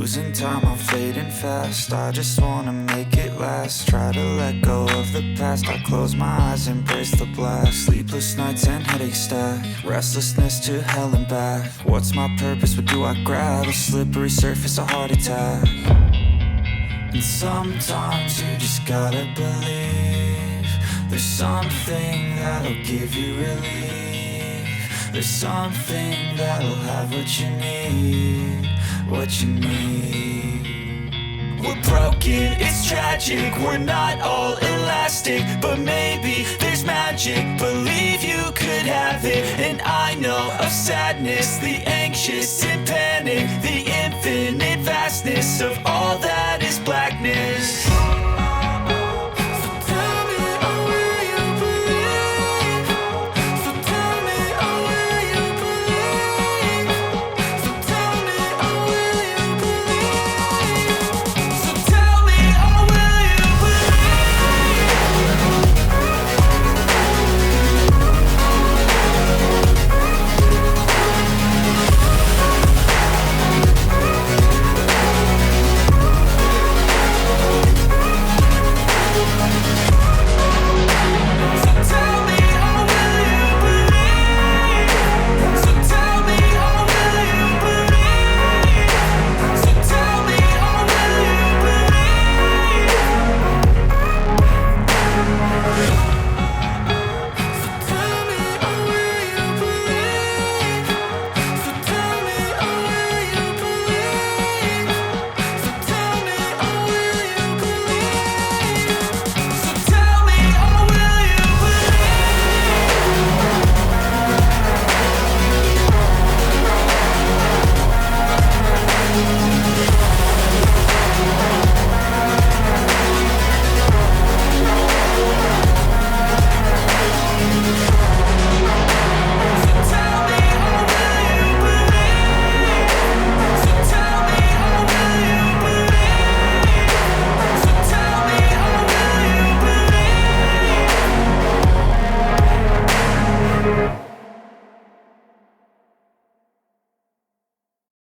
Losing time, I'm fading fast. I just wanna make it last. Try to let go of the past. I close my eyes, embrace the blast. Sleepless nights and headaches stack. Restlessness to hell and back. What's my purpose? What do I grab? A slippery surface, a heart attack. And sometimes you just gotta believe there's something that'll give you relief. There's something that'll have what you need, what you need. We're broken, it's tragic, we're not all elastic, but maybe there's magic, believe you could have it. And I know of sadness, the anxious and panic, the infinite vastness of all